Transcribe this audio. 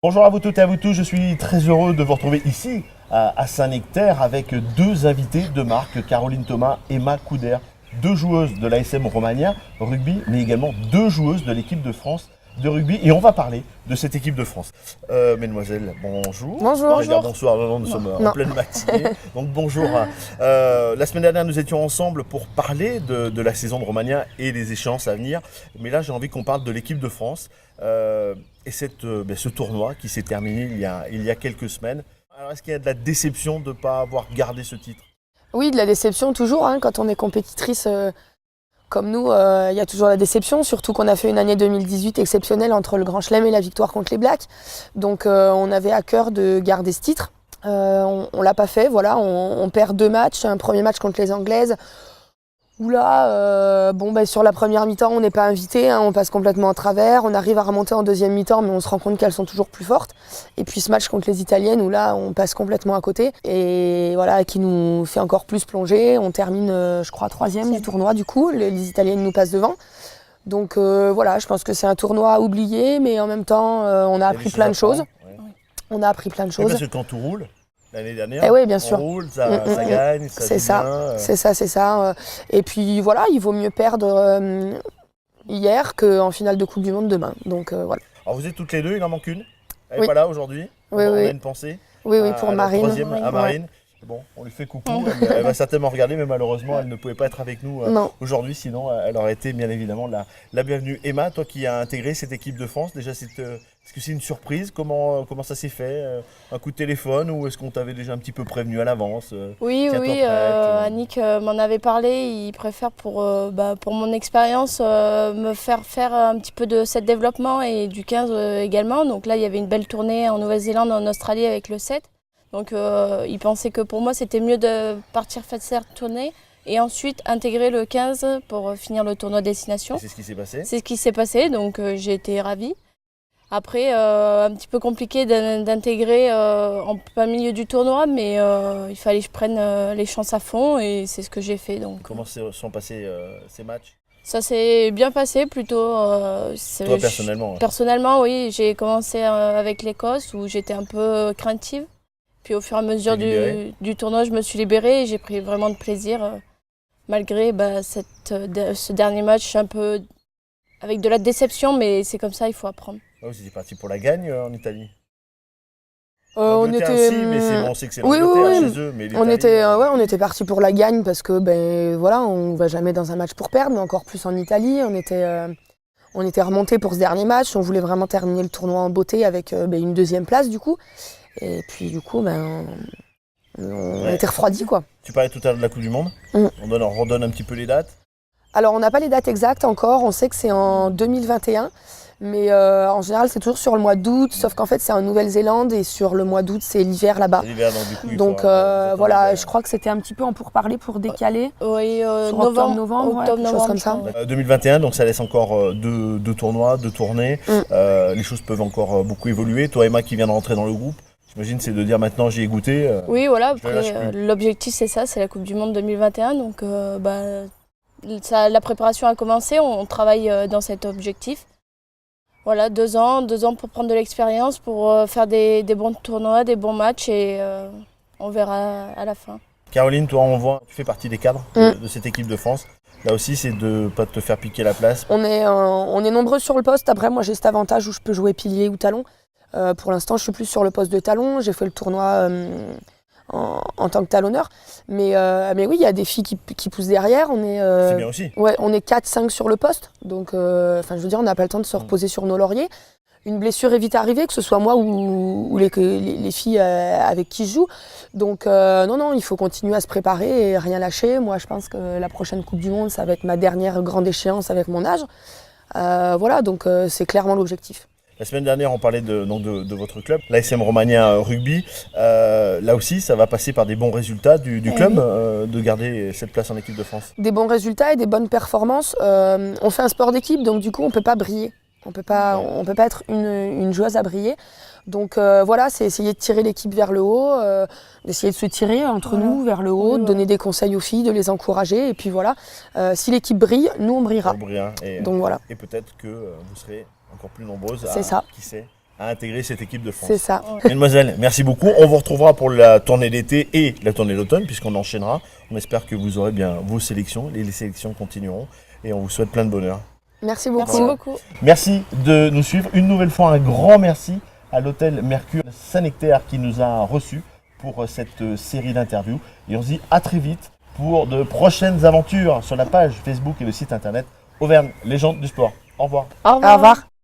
Bonjour à vous toutes et à vous tous, je suis très heureux de vous retrouver ici à Saint-Nectaire avec deux invités de marque, Caroline Thomas et Emma Couder, deux joueuses de l'ASM Romagna rugby, mais également deux joueuses de l'équipe de France de rugby. Et on va parler de cette équipe de France. Mesdemoiselles, bonjour. Bonjour. On va dire bonsoir, non, nous sommes en pleine matinée. Donc bonjour. La semaine dernière, nous étions ensemble pour parler de la saison de Romagna et des échéances à venir. Mais là, j'ai envie qu'on parle de l'équipe de France. Et ce tournoi qui s'est terminé il y a quelques semaines. Alors, est-ce qu'il y a de la déception de ne pas avoir gardé ce titre? Oui, de la déception toujours, hein, quand on est compétitrice comme nous, il y a toujours la déception, surtout qu'on a fait une année 2018 exceptionnelle entre le Grand Chelem et la victoire contre les Blacks. Donc on avait à cœur de garder ce titre. On ne l'a pas fait, voilà, on perd 2 matchs, un premier match contre les Anglaises. Où là, sur la première mi-temps, on n'est pas invité, hein, on passe complètement en travers. On arrive à remonter en deuxième mi-temps, mais on se rend compte qu'elles sont toujours plus fortes. Et puis ce match contre les Italiennes, où là, on passe complètement à côté. Et voilà, qui nous fait encore plus plonger. On termine, je crois, 3e du tournoi, du coup. Les Italiennes nous passent devant. Donc voilà, je pense que c'est un tournoi oublié, mais en même temps, on a appris plein de choses. Ouais. On a appris plein de choses. Parce que quand tout roule, l'année dernière, eh oui, bien sûr. on roule, ça gagne, ça c'est ça, bien. C'est ça. Et puis voilà, il vaut mieux perdre hier qu'en finale de Coupe du Monde demain. Donc voilà. Alors vous êtes toutes les deux, il en manque une. Elle n'est Oui. pas là aujourd'hui. Oui, on oui. a une pensée. Oui, pour À la Marine. troisième, à Marine. Bon, on lui fait coucou. Elle va certainement regarder, mais malheureusement, elle ne pouvait pas être avec nous aujourd'hui. Sinon, elle aurait été bien évidemment la bienvenue. Emma, toi qui as intégré cette équipe de France, déjà, est-ce que c'est une surprise? Comment ça s'est fait? Un coup de téléphone ou est-ce qu'on t'avait déjà un petit peu prévenu à l'avance? Oui, Annick m'en avait parlé. Il préfère pour mon expérience me faire un petit peu de cette développement et du 15 également. Donc là, il y avait une belle tournée en Nouvelle-Zélande, en Australie avec le 7. Donc il pensait que pour moi, c'était mieux de partir faire cette tournée et ensuite intégrer le 15 pour finir le tournoi destination. C'est ce qui s'est passé? C'est ce qui s'est passé, donc j'ai été ravie. Après, un petit peu compliqué d'intégrer en plein milieu du tournoi, mais il fallait que je prenne les chances à fond et c'est ce que j'ai fait. Donc. Comment se sont passés ces matchs? Ça s'est bien passé plutôt. Toi personnellement? Personnellement, oui. J'ai commencé avec l'Écosse où j'étais un peu craintive. Puis au fur et à mesure du tournoi, je me suis libérée et j'ai pris vraiment de plaisir malgré ce dernier match un peu avec de la déception, mais c'est comme ça, il faut apprendre. Vous étiez parti pour la gagne en Italie? On était. Mais on sait que c'est oui, l'Angleterre chez eux, mais on était parti pour la gagne parce que on va jamais dans un match pour perdre, mais encore plus en Italie. On était remonté pour ce dernier match. On voulait vraiment terminer le tournoi en beauté avec une deuxième place du coup. Et puis du coup, on était refroidis quoi. Tu parlais tout à l'heure de la Coupe du Monde. On redonne un petit peu les dates. Alors on n'a pas les dates exactes encore. On sait que c'est en 2021. Mais en général, c'est toujours sur le mois d'août, sauf qu'en fait, c'est en Nouvelle-Zélande et sur le mois d'août, c'est l'hiver là-bas. Donc voilà, je crois que c'était un petit peu en pourparlers pour décaler. Oui, novembre, quelque chose comme ça. 2021, donc ça laisse encore deux tournois, 2 tournées. Les choses peuvent encore beaucoup évoluer. Toi, Emma, qui vient de rentrer dans le groupe, j'imagine c'est de dire maintenant j'y ai goûté. Oui, voilà. Après, l'objectif c'est ça, c'est la Coupe du Monde 2021. Donc la préparation a commencé. On travaille dans cet objectif. Voilà, 2 ans pour prendre de l'expérience, pour faire des bons tournois, des bons matchs et on verra à la fin. Caroline, toi, on voit, tu fais partie des cadres de cette équipe de France. Là aussi, c'est de ne pas te faire piquer la place. On est nombreux sur le poste. Après, moi, j'ai cet avantage où je peux jouer pilier ou talon. Pour l'instant, je suis plus sur le poste de talon. J'ai fait le tournoi en tant que talonneur. Mais oui, il y a des filles qui poussent derrière. C'est bien aussi. Ouais, on est 4-5 sur le poste. Donc, je veux dire, on n'a pas le temps de se reposer sur nos lauriers. Une blessure est vite arrivée, que ce soit moi ou les filles avec qui je joue. Donc, non, il faut continuer à se préparer et rien lâcher. Moi, je pense que la prochaine Coupe du Monde, ça va être ma dernière grande échéance avec mon âge. Voilà, donc c'est clairement l'objectif. La semaine dernière, on parlait de votre club, l'ASM Romagna Rugby. Là aussi, ça va passer par des bons résultats du club de garder cette place en équipe de France. Des bons résultats et des bonnes performances. On fait un sport d'équipe, donc du coup, on ne peut pas briller. On peut pas être une joueuse à briller. Donc voilà, c'est essayer de tirer l'équipe vers le haut, d'essayer de se tirer entre nous vers le haut, de donner des conseils aux filles, de les encourager. Et puis voilà, si l'équipe brille, nous on brillera. Donc voilà. Et peut-être que vous serez encore plus nombreuses C'est ça. Qui sait, à intégrer cette équipe de France. C'est ça. Mesdemoiselles, merci beaucoup. On vous retrouvera pour la tournée d'été et la tournée d'automne, puisqu'on enchaînera. On espère que vous aurez bien vos sélections, les sélections continueront, et on vous souhaite plein de bonheur. Merci beaucoup. Merci beaucoup. Merci de nous suivre. Une nouvelle fois, un grand merci à l'hôtel Mercure Saint-Nectaire qui nous a reçus pour cette série d'interviews. Et on se dit à très vite pour de prochaines aventures sur la page Facebook et le site internet Auvergne Légende du Sport. Au revoir. Au revoir. Au revoir.